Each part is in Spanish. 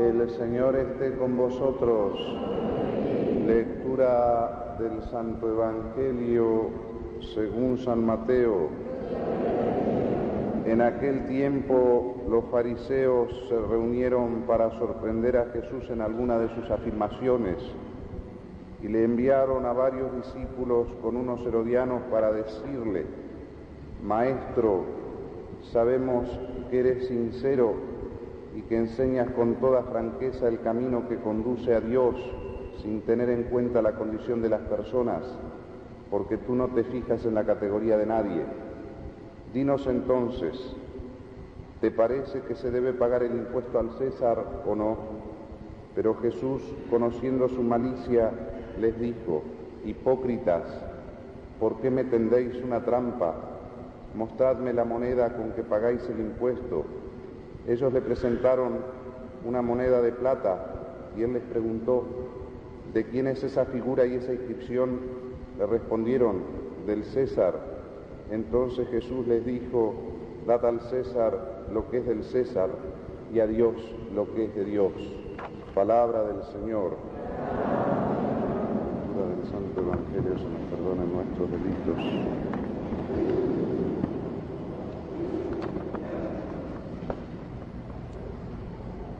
El Señor esté con vosotros. Lectura del Santo Evangelio según San Mateo. En aquel tiempo los fariseos se reunieron para sorprender a Jesús en alguna de sus afirmaciones y le enviaron a varios discípulos con unos herodianos para decirle: Maestro, sabemos que eres sincero y que enseñas con toda franqueza el camino que conduce a Dios sin tener en cuenta la condición de las personas, porque tú no te fijas en la categoría de nadie. Dinos entonces, ¿te parece que se debe pagar el impuesto al César o no? Pero Jesús, conociendo su malicia, les dijo: Hipócritas, ¿por qué me tendéis una trampa? Mostradme la moneda con que pagáis el impuesto. Ellos le presentaron una moneda de plata y él les preguntó: ¿de quién es esa figura y esa inscripción? Le respondieron: del César. Entonces Jesús les dijo: dad al César lo que es del César y a Dios lo que es de Dios. Palabra del Señor. Lectura del Santo Evangelio, se nos perdonen nuestros delitos.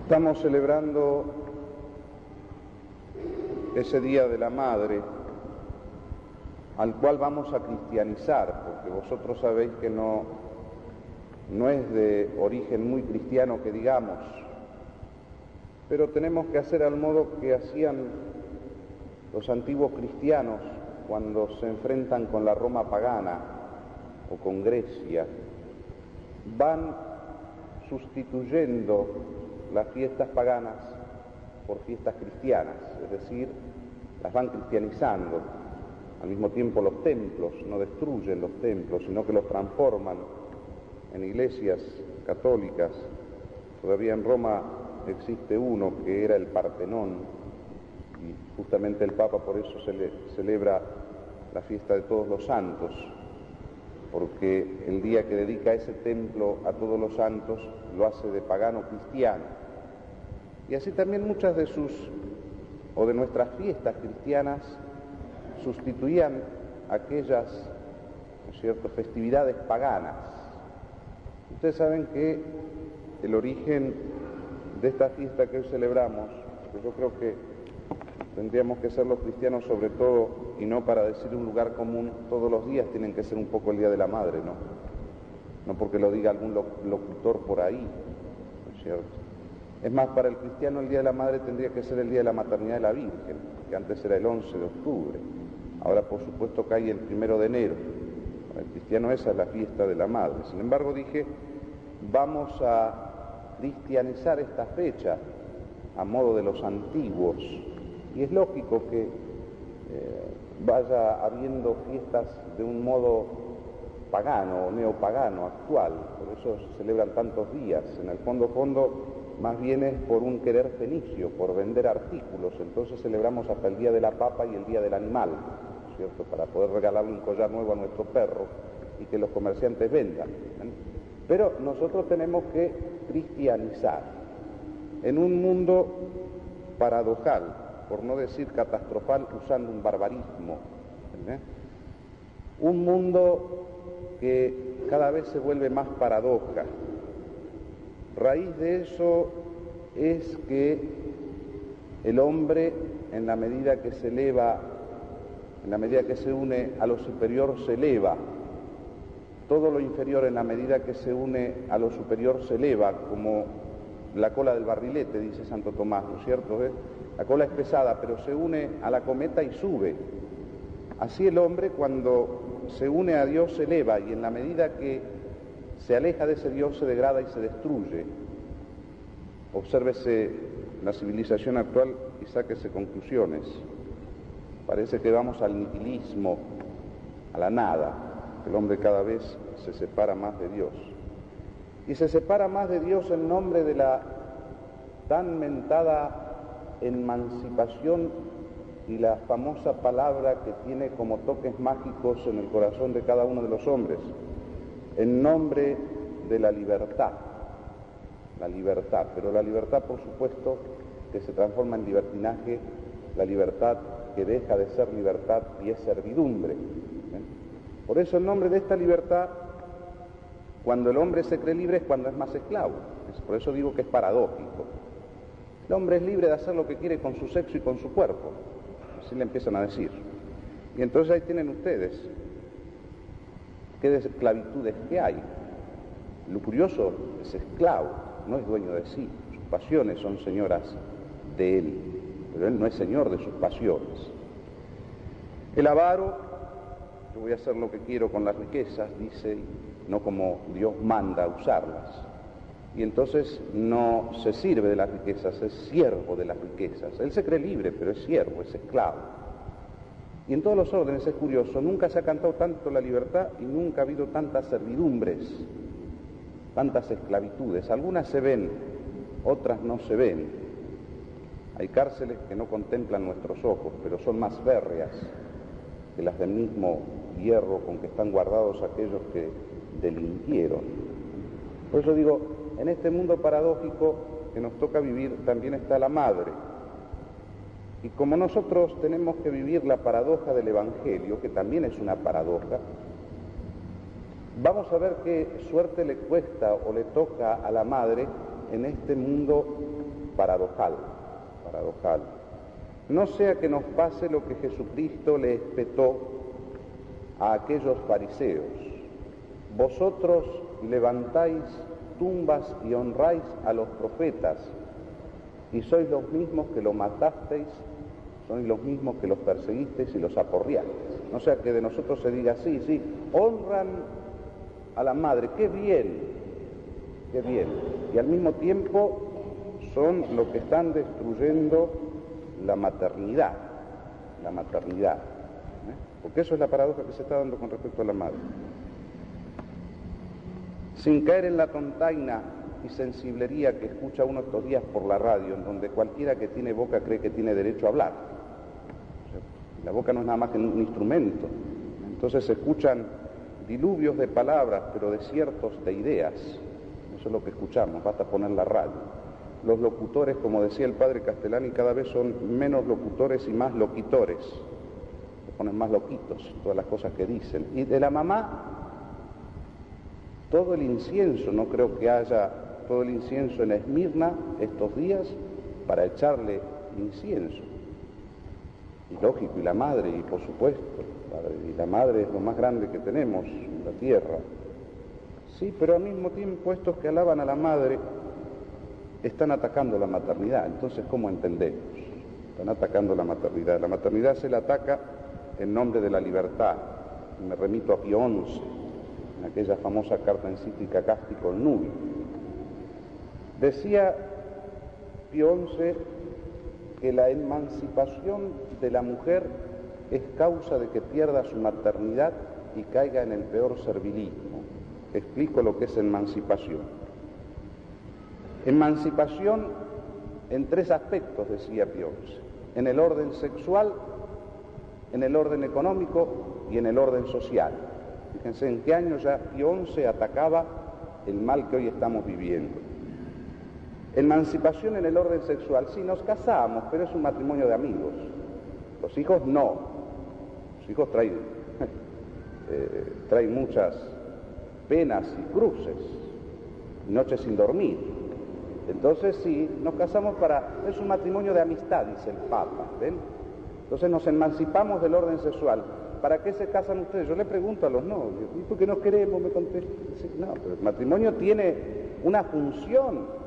Estamos celebrando ese Día de la Madre, al cual vamos a cristianizar, porque vosotros sabéis que no es de origen muy cristiano que digamos, pero tenemos que hacer al modo que hacían los antiguos cristianos cuando se enfrentan con la Roma pagana o con Grecia. Van sustituyendo las fiestas paganas por fiestas cristianas, es decir, las van cristianizando. Al mismo tiempo los templos no destruyen los templos, sino que los transforman en iglesias católicas. Todavía en Roma existe uno que era el Partenón, y justamente el Papa por eso celebra la fiesta de todos los santos, porque el día que dedica ese templo a todos los santos lo hace de pagano cristiano. Y así también muchas de nuestras fiestas cristianas sustituían aquellas, ¿no es cierto?, festividades paganas. Ustedes saben que el origen de esta fiesta que hoy celebramos, que yo creo que tendríamos que ser los cristianos sobre todo, y no para decir un lugar común, todos los días tienen que ser un poco el Día de la Madre, ¿no? No porque lo diga algún locutor por ahí, ¿no es cierto? Es más, para el cristiano el Día de la Madre tendría que ser el Día de la Maternidad de la Virgen, que antes era el 11 de octubre. Ahora, por supuesto, cae el 1 de enero. Para el cristiano esa es la fiesta de la Madre. Sin embargo, dije, vamos a cristianizar esta fecha a modo de los antiguos. Y es lógico que vaya habiendo fiestas de un modo pagano o neopagano actual. Por eso se celebran tantos días. En el fondo, más bien es por un querer fenicio, por vender artículos. Entonces celebramos hasta el Día de la Papa y el Día del Animal, ¿cierto?, para poder regalarle un collar nuevo a nuestro perro y que los comerciantes vendan. Pero nosotros tenemos que cristianizar en un mundo paradojal, por no decir catastrofal, usando un barbarismo. Un mundo que cada vez se vuelve más paradoja. Raíz de eso es que el hombre, en la medida que se eleva, en la medida que se une a lo superior, se eleva. Todo lo inferior, en la medida que se une a lo superior, se eleva, como la cola del barrilete, dice Santo Tomás, ¿no es cierto? La cola es pesada, pero se une a la cometa y sube. Así el hombre, cuando se une a Dios, se eleva, y en la medida que se aleja de ese Dios, se degrada y se destruye. Obsérvese la civilización actual y sáquese conclusiones. Parece que vamos al nihilismo, a la nada. El hombre cada vez se separa más de Dios. Y se separa más de Dios en nombre de la tan mentada emancipación y la famosa palabra que tiene como toques mágicos en el corazón de cada uno de los hombres, en nombre de la libertad. la libertad, pero la libertad, por supuesto, que se transforma en libertinaje, la libertad que deja de ser libertad y es servidumbre. Por eso el nombre de esta libertad, cuando el hombre se cree libre, es cuando es más esclavo. Por eso digo que es paradójico. El hombre es libre de hacer lo que quiere con su sexo y con su cuerpo, así le empiezan a decir. Y entonces ahí tienen ustedes qué esclavitudes que hay. Lo curioso es esclavo, no es dueño de sí, sus pasiones son señoras de él, pero él no es señor de sus pasiones. El avaro, yo voy a hacer lo que quiero con las riquezas, dice, no como Dios manda a usarlas. Y entonces no se sirve de las riquezas, es siervo de las riquezas. Él se cree libre, pero es siervo, es esclavo. Y en todos los órdenes es curioso, nunca se ha cantado tanto la libertad y nunca ha habido tantas servidumbres, tantas esclavitudes. Algunas se ven, otras no se ven. Hay cárceles que no contemplan nuestros ojos, pero son más férreas que las del mismo hierro con que están guardados aquellos que delinquieron. Por eso digo, en este mundo paradójico que nos toca vivir también está la madre. Y como nosotros tenemos que vivir la paradoja del Evangelio, que también es una paradoja, vamos a ver qué suerte le cuesta o le toca a la madre en este mundo paradojal. No sea que nos pase lo que Jesucristo le espetó a aquellos fariseos. Vosotros levantáis tumbas y honráis a los profetas, y sois los mismos que los matasteis, sois los mismos que los perseguisteis y los aporreasteis. No sea que de nosotros se diga, sí, honran a la madre, qué bien, y al mismo tiempo son los que están destruyendo la maternidad, porque eso es la paradoja que se está dando con respecto a la madre. Sin caer en la tontaina y sensiblería que escucha uno estos días por la radio, en donde cualquiera que tiene boca cree que tiene derecho a hablar. O sea, la boca no es nada más que un instrumento. Entonces se escuchan diluvios de palabras, pero desiertos de ideas. Eso es lo que escuchamos, basta poner la radio. Los locutores, como decía el padre Castellani, cada vez son menos locutores y más loquitores. Se ponen más loquitos todas las cosas que dicen. Y de la mamá, todo el incienso, no creo que haya todo el incienso en Esmirna estos días para echarle incienso. Y lógico, y la madre, y por supuesto, y la madre es lo más grande que tenemos en la tierra. Sí, pero al mismo tiempo estos que alaban a la madre están atacando la maternidad. Entonces, ¿cómo entendemos? Están atacando la maternidad. La maternidad se la ataca en nombre de la libertad. Y me remito a Pío XI, en aquella famosa carta encíclica Cástico Nubi. Decía Pío XI que la emancipación de la mujer es causa de que pierda su maternidad y caiga en el peor servilismo. Explico lo que es emancipación. Emancipación en tres aspectos, decía Pío XI: en el orden sexual, en el orden económico y en el orden social. Fíjense en qué año ya Pío XI atacaba el mal que hoy estamos viviendo. Emancipación en el orden sexual. Sí, nos casamos, pero es un matrimonio de amigos. Los hijos no. Los hijos traen muchas penas y cruces, y noches sin dormir. Entonces sí, nos casamos es un matrimonio de amistad, dice el Papa, ¿ven? Entonces nos emancipamos del orden sexual. ¿Para qué se casan ustedes? Yo le pregunto a los novios, ¿y por qué no queremos? Me contestan. No, pero el matrimonio tiene una función,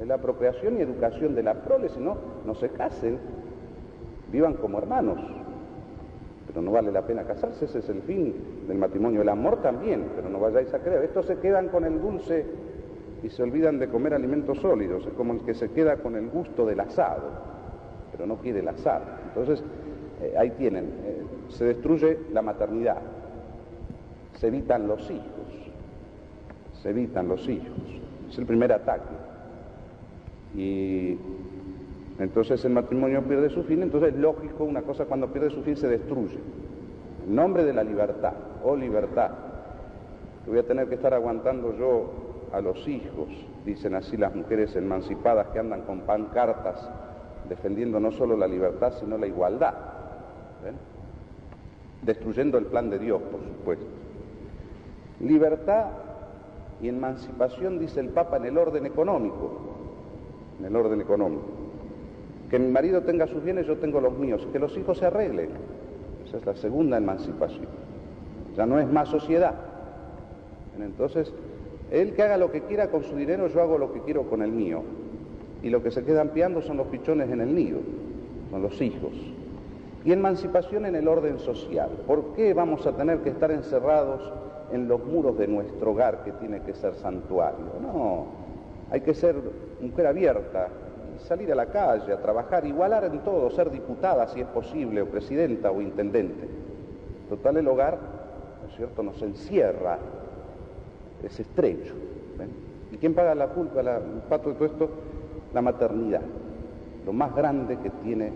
es la procreación y educación de la prole, si no, no se casen, vivan como hermanos. Pero no vale la pena casarse, ese es el fin del matrimonio. El amor también, pero no vayáis a creer. Estos se quedan con el dulce y se olvidan de comer alimentos sólidos, es como el que se queda con el gusto del asado, pero no quiere el asado. Entonces, ahí tienen, se destruye la maternidad, se evitan los hijos, es el primer ataque. Y entonces el matrimonio pierde su fin, entonces es lógico, una cosa cuando pierde su fin se destruye. En nombre de la libertad, libertad, que voy a tener que estar aguantando yo a los hijos, dicen así las mujeres emancipadas que andan con pancartas defendiendo no solo la libertad, sino la igualdad, ¿ven? Destruyendo el plan de Dios, por supuesto. Libertad y emancipación, dice el Papa, en el orden económico, que mi marido tenga sus bienes, yo tengo los míos, que los hijos se arreglen. Esa es la segunda emancipación. Ya no es más sociedad. Entonces, él que haga lo que quiera con su dinero, yo hago lo que quiero con el mío. Y lo que se quedan piando son los pichones en el nido, son los hijos. Y emancipación en el orden social. ¿Por qué vamos a tener que estar encerrados en los muros de nuestro hogar, que tiene que ser santuario? No, hay que ser mujer abierta, salir a la calle, a trabajar, igualar en todo, ser diputada si es posible, o presidenta o intendente. Total, el hogar, ¿no es cierto?, nos encierra, es estrecho. ¿Ven? ¿Y quién paga la culpa, el pato de todo esto? La maternidad, lo más grande que tiene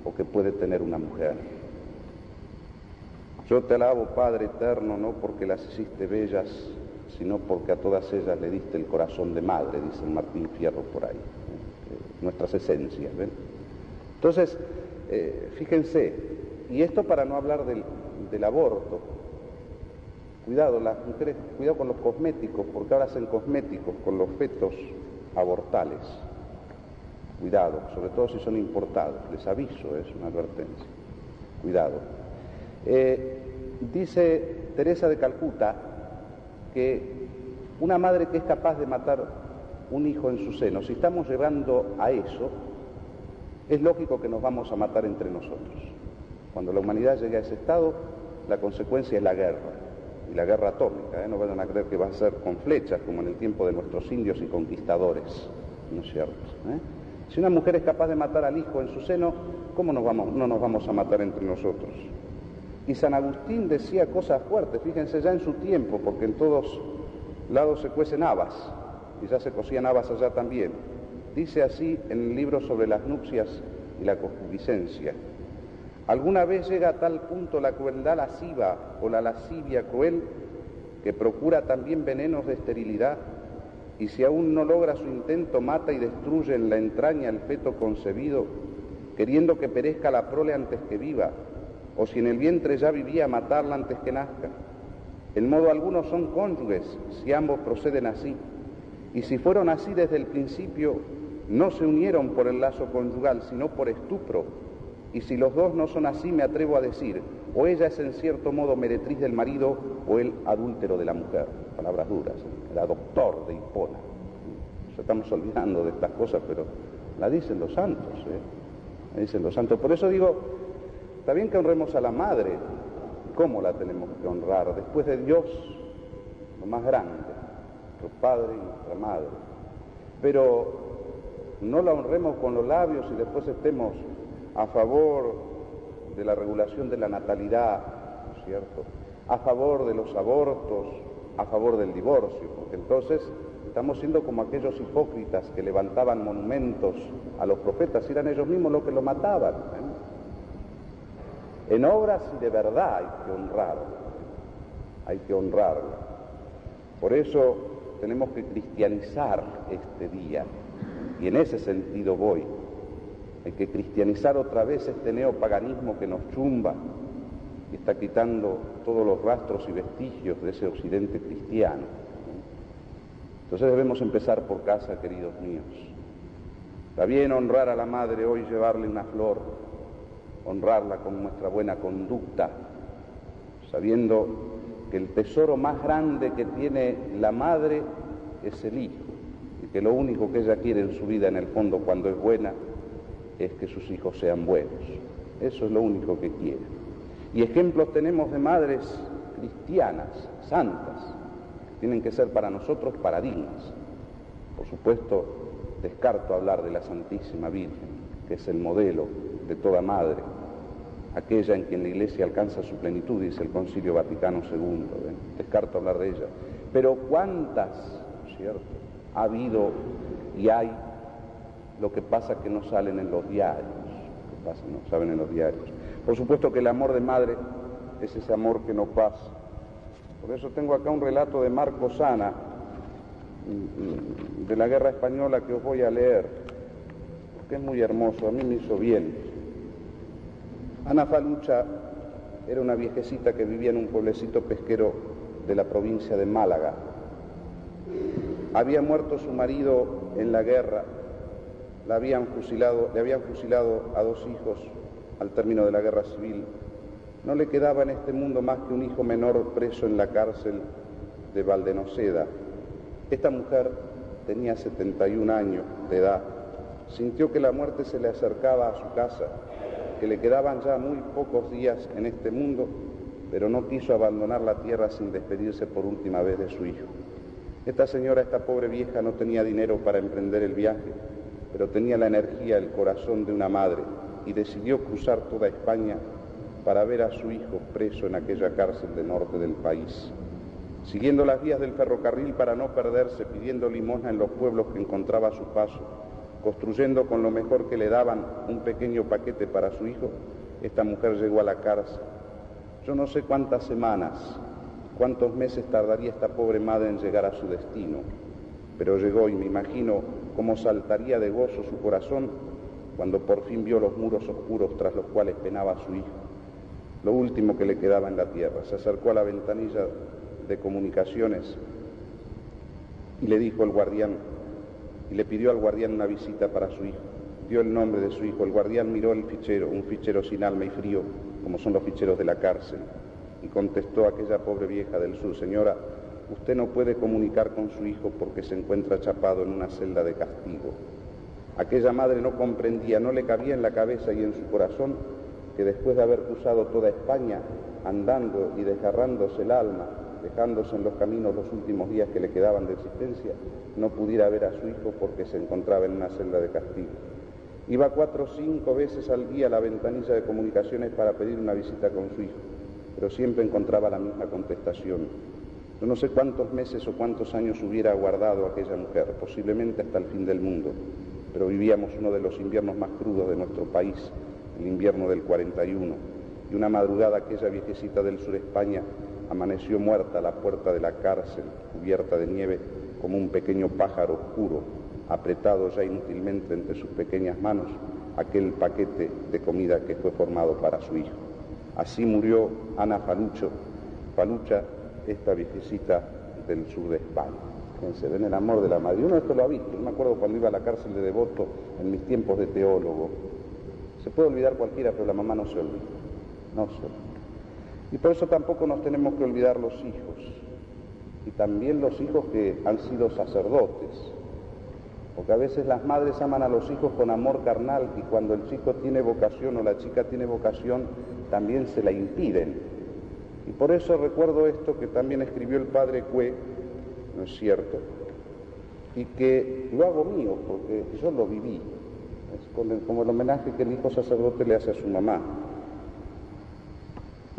o que puede tener una mujer. Yo te alabo, Padre eterno, no porque las hiciste bellas, sino porque a todas ellas le diste el corazón de madre, dice el Martín Fierro por ahí, nuestras esencias, ¿ven? Entonces, fíjense, y esto para no hablar del aborto. Cuidado, las mujeres, cuidado con los cosméticos, porque ahora hacen cosméticos con los fetos abortales. Cuidado, sobre todo si son importados, les aviso, es una advertencia. Cuidado. Dice Teresa de Calcuta que una madre que es capaz de matar un hijo en su seno, si estamos llegando a eso, es lógico que nos vamos a matar entre nosotros. Cuando la humanidad llegue a ese estado, la consecuencia es la guerra, y la guerra atómica, no vayan a creer que va a ser con flechas, como en el tiempo de nuestros indios y conquistadores, ¿no es cierto? Si una mujer es capaz de matar al hijo en su seno, ¿cómo no nos vamos a matar entre nosotros? Y San Agustín decía cosas fuertes, fíjense, ya en su tiempo, porque en todos lados se cuecen habas, y ya se cocían habas allá también. Dice así en el libro sobre las nupcias y la concupiscencia: alguna vez llega a tal punto la crueldad lasciva o la lascivia cruel que procura también venenos de esterilidad, y si aún no logra su intento, mata y destruye en la entraña el feto concebido, queriendo que perezca la prole antes que viva, o si en el vientre ya vivía, matarla antes que nazca. En modo alguno son cónyuges, si ambos proceden así, y si fueron así desde el principio, no se unieron por el lazo conyugal, sino por estupro, y si los dos no son así, me atrevo a decir, o ella es en cierto modo meretriz del marido, o él adúltero de la mujer. Palabras duras, era doctor de Hipona. Nos estamos olvidando de estas cosas, pero la dicen los santos, la dicen los santos. Por eso digo, está bien que honremos a la madre. ¿Cómo la tenemos que honrar? Después de Dios, lo más grande, nuestro Padre y nuestra Madre. Pero no la honremos con los labios y después estemos a favor de la regulación de la natalidad, ¿no es cierto?, a favor de los abortos, a favor del divorcio, porque entonces estamos siendo como aquellos hipócritas que levantaban monumentos a los profetas, y eran ellos mismos los que lo mataban. En obras y de verdad hay que honrarla. Por eso tenemos que cristianizar este día, y en ese sentido voy. Hay que cristianizar otra vez este neopaganismo que nos chumba y está quitando todos los rastros y vestigios de ese occidente cristiano. Entonces debemos empezar por casa, queridos míos. Está bien honrar a la madre hoy, llevarle una flor, honrarla con nuestra buena conducta, sabiendo que el tesoro más grande que tiene la madre es el hijo, y que lo único que ella quiere en su vida, en el fondo, cuando es buena, es que sus hijos sean buenos. Eso es lo único que quiere. Y ejemplos tenemos de madres cristianas, santas, que tienen que ser para nosotros paradigmas. Por supuesto, descarto hablar de la Santísima Virgen, que es el modelo de toda madre, aquella en quien la Iglesia alcanza su plenitud, dice el Concilio Vaticano II. Descarto hablar de ella. Pero ¿cuántas, cierto?, ha habido y hay? Lo que pasa es que no salen en los diarios. No saben en los diarios. Por supuesto que el amor de madre es ese amor que no pasa. Por eso tengo acá un relato de Marco Sana, de la Guerra Española que os voy a leer, porque es muy hermoso, a mí me hizo bien. Ana Falucha era una viejecita que vivía en un pueblecito pesquero de la provincia de Málaga. Había muerto su marido en la guerra, le habían fusilado a 2 hijos al término de la guerra civil. No le quedaba en este mundo más que un hijo menor preso en la cárcel de Valdenoceda. Esta mujer tenía 71 años de edad. Sintió que la muerte se le acercaba a su casa, que le quedaban ya muy pocos días en este mundo, pero no quiso abandonar la tierra sin despedirse por última vez de su hijo. Esta señora, esta pobre vieja, no tenía dinero para emprender el viaje, pero tenía la energía, el corazón de una madre, y decidió cruzar toda España para ver a su hijo preso en aquella cárcel del norte del país. Siguiendo las vías del ferrocarril para no perderse, pidiendo limosna en los pueblos que encontraba a su paso, construyendo con lo mejor que le daban un pequeño paquete para su hijo, esta mujer llegó a la cárcel. Yo no sé cuántas semanas, cuántos meses tardaría esta pobre madre en llegar a su destino, pero llegó, y me imagino cómo saltaría de gozo su corazón cuando por fin vio los muros oscuros tras los cuales penaba a su hijo, lo último que le quedaba en la tierra. Se acercó a la ventanilla de comunicaciones y le dijo al guardián, y le pidió al guardián una visita para su hijo. Dio el nombre de su hijo. El guardián miró el fichero, un fichero sin alma y frío, como son los ficheros de la cárcel, y contestó a aquella pobre vieja del sur: señora, usted no puede comunicar con su hijo porque se encuentra achapado en una celda de castigo. Aquella madre no comprendía, no le cabía en la cabeza y en su corazón que después de haber cruzado toda España, andando y desgarrándose el alma, dejándose en los caminos los últimos días que le quedaban de existencia, no pudiera ver a su hijo porque se encontraba en una celda de castigo. Iba 4 o 5 veces al día a la ventanilla de comunicaciones para pedir una visita con su hijo, pero siempre encontraba la misma contestación. Yo no sé cuántos meses o cuántos años hubiera aguardado aquella mujer, posiblemente hasta el fin del mundo, pero vivíamos uno de los inviernos más crudos de nuestro país, el invierno del 41, y una madrugada aquella viejecita del sur de España amaneció muerta a la puerta de la cárcel, cubierta de nieve, como un pequeño pájaro oscuro, apretado ya inútilmente entre sus pequeñas manos aquel paquete de comida que fue formado para su hijo. Así murió Ana Falucha, esta viejecita del sur de España. Se ve en el amor de la madre. Uno esto lo ha visto. Yo me acuerdo cuando iba a la cárcel de Devoto en mis tiempos de teólogo. Se puede olvidar cualquiera, pero la mamá no se olvida. No se olvida. Y por eso tampoco nos tenemos que olvidar los hijos, y también los hijos que han sido sacerdotes, porque a veces las madres aman a los hijos con amor carnal, y cuando el chico tiene vocación o la chica tiene vocación, también se la impiden. Y por eso recuerdo esto que también escribió el padre Cue, ¿no es cierto?, y que lo hago mío, porque yo lo viví, es como el homenaje que el hijo sacerdote le hace a su mamá.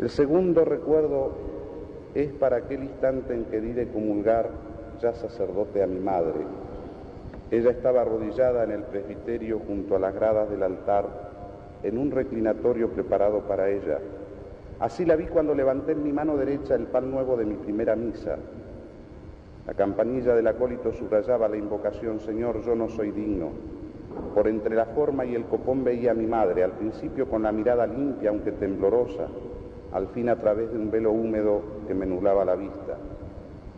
El segundo recuerdo es para aquel instante en que di de comulgar, ya sacerdote, a mi madre. Ella estaba arrodillada en el presbiterio junto a las gradas del altar, en un reclinatorio preparado para ella. Así la vi cuando levanté en mi mano derecha el pan nuevo de mi primera misa. La campanilla del acólito subrayaba la invocación: Señor, yo no soy digno. Por entre la forma y el copón veía a mi madre, al principio con la mirada limpia aunque temblorosa, al fin a través de un velo húmedo que me nublaba la vista.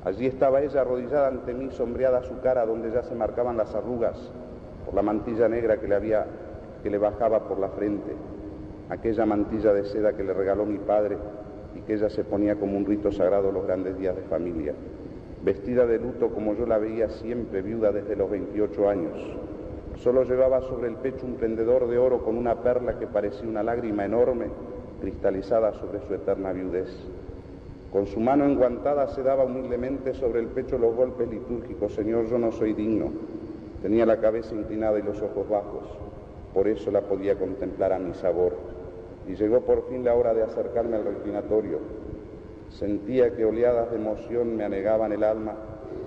Allí estaba ella arrodillada ante mí, sombreada su cara donde ya se marcaban las arrugas por la mantilla negra que le bajaba por la frente, aquella mantilla de seda que le regaló mi padre y que ella se ponía como un rito sagrado los grandes días de familia. Vestida de luto como yo la veía siempre, viuda desde los 28 años. Solo llevaba sobre el pecho un prendedor de oro con una perla que parecía una lágrima enorme cristalizada sobre su eterna viudez. Con su mano enguantada se daba humildemente sobre el pecho los golpes litúrgicos: Señor, yo no soy digno. Tenía la cabeza inclinada y los ojos bajos, por eso la podía contemplar a mi sabor. Y llegó por fin la hora de acercarme al reclinatorio. Sentía que oleadas de emoción me anegaban el alma,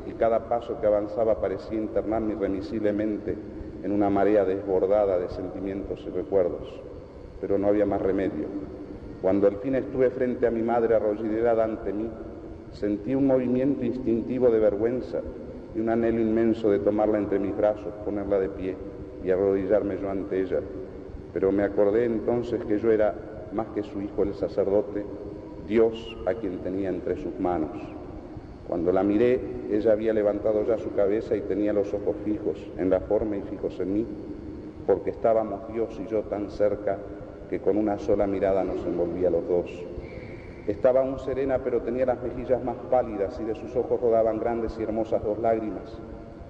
y cada paso que avanzaba parecía internarme irremisiblemente en una marea desbordada de sentimientos y recuerdos. Pero no había más remedio. Cuando al fin estuve frente a mi madre arrodillada ante mí, sentí un movimiento instintivo de vergüenza y un anhelo inmenso de tomarla entre mis brazos, ponerla de pie y arrodillarme yo ante ella. Pero me acordé entonces que yo era, más que su hijo el sacerdote, Dios a quien tenía entre sus manos. Cuando la miré, ella había levantado ya su cabeza y tenía los ojos fijos en la forma y fijos en mí, porque estábamos Dios y yo tan cerca que con una sola mirada nos envolvía los dos. Estaba aún serena, pero tenía las mejillas más pálidas y de sus ojos rodaban grandes y hermosas dos lágrimas,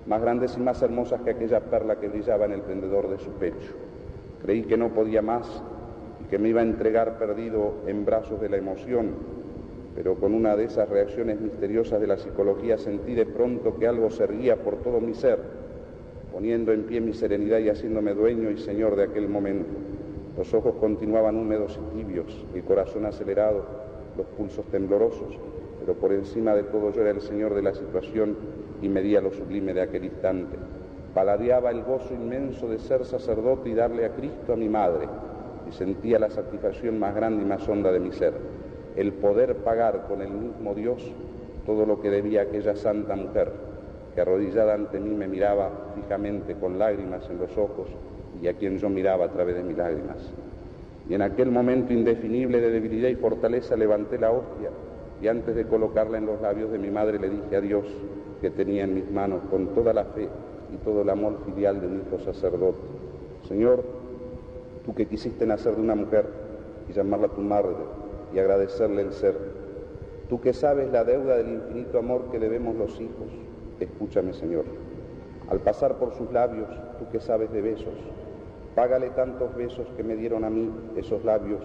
más grandes y más hermosas que aquella perla que brillaba en el prendedor de su pecho. Creí que no podía más y que me iba a entregar perdido en brazos de la emoción, pero con una de esas reacciones misteriosas de la psicología sentí de pronto que algo se erguía por todo mi ser, poniendo en pie mi serenidad y haciéndome dueño y señor de aquel momento. Los ojos continuaban húmedos y tibios, el corazón acelerado, los pulsos temblorosos, pero por encima de todo yo era el señor de la situación y medía lo sublime de aquel instante. Paladeaba el gozo inmenso de ser sacerdote y darle a Cristo a mi madre, y sentía la satisfacción más grande y más honda de mi ser, el poder pagar con el mismo Dios todo lo que debía a aquella santa mujer, que arrodillada ante mí me miraba fijamente con lágrimas en los ojos y a quien yo miraba a través de mis lágrimas. Y en aquel momento indefinible de debilidad y fortaleza levanté la hostia y antes de colocarla en los labios de mi madre le dije a Dios, que tenía en mis manos con toda la fe y todo el amor filial de un hijo sacerdote: Señor, tú que quisiste nacer de una mujer y llamarla tu madre y agradecerle el ser, tú que sabes la deuda del infinito amor que debemos los hijos, escúchame, Señor. Al pasar por sus labios, tú que sabes de besos, págale tantos besos que me dieron a mí esos labios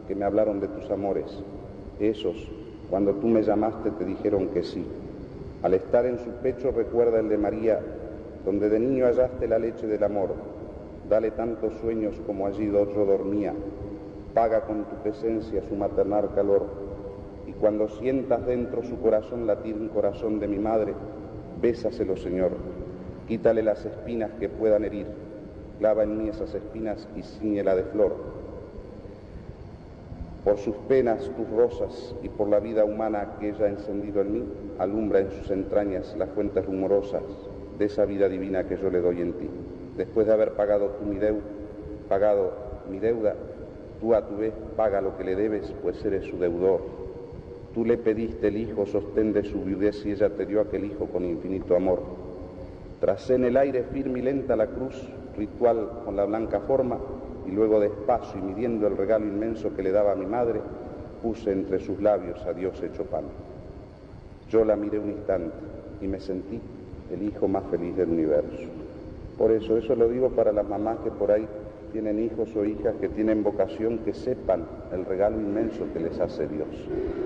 que me hablaron de tus amores. Esos, cuando tú me llamaste, te dijeron que sí. Al estar en su pecho recuerda el de María, donde de niño hallaste la leche del amor. Dale tantos sueños como allí yo dormía. Paga con tu presencia su maternal calor. Y cuando sientas dentro su corazón latir un corazón de mi madre, bésaselo, Señor. Quítale las espinas que puedan herir. Clava en mí esas espinas y ciñela de flor. Por sus penas, tus rosas, y por la vida humana que ella ha encendido en mí, alumbra en sus entrañas las fuentes rumorosas de esa vida divina que yo le doy en ti. Después de haber pagado mi deuda, tú a tu vez paga lo que le debes, pues eres su deudor. Tú le pediste el hijo, sostén de su viudez, y ella te dio aquel hijo con infinito amor. Tracé en el aire firme y lenta la cruz ritual con la blanca forma, y luego despacio y midiendo el regalo inmenso que le daba a mi madre, puse entre sus labios a Dios hecho pan. Yo la miré un instante y me sentí el hijo más feliz del universo. Por eso lo digo para las mamás que por ahí tienen hijos o hijas que tienen vocación, que sepan el regalo inmenso que les hace Dios.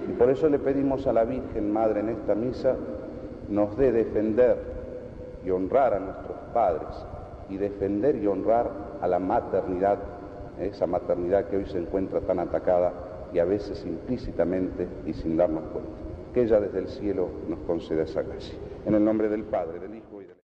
Y por eso le pedimos a la Virgen Madre en esta misa nos dé defender y honrar a nuestros padres, y defender y honrar a la maternidad, esa maternidad que hoy se encuentra tan atacada y a veces implícitamente y sin darnos cuenta. Que ella desde el cielo nos conceda esa gracia. En el nombre del Padre, del Hijo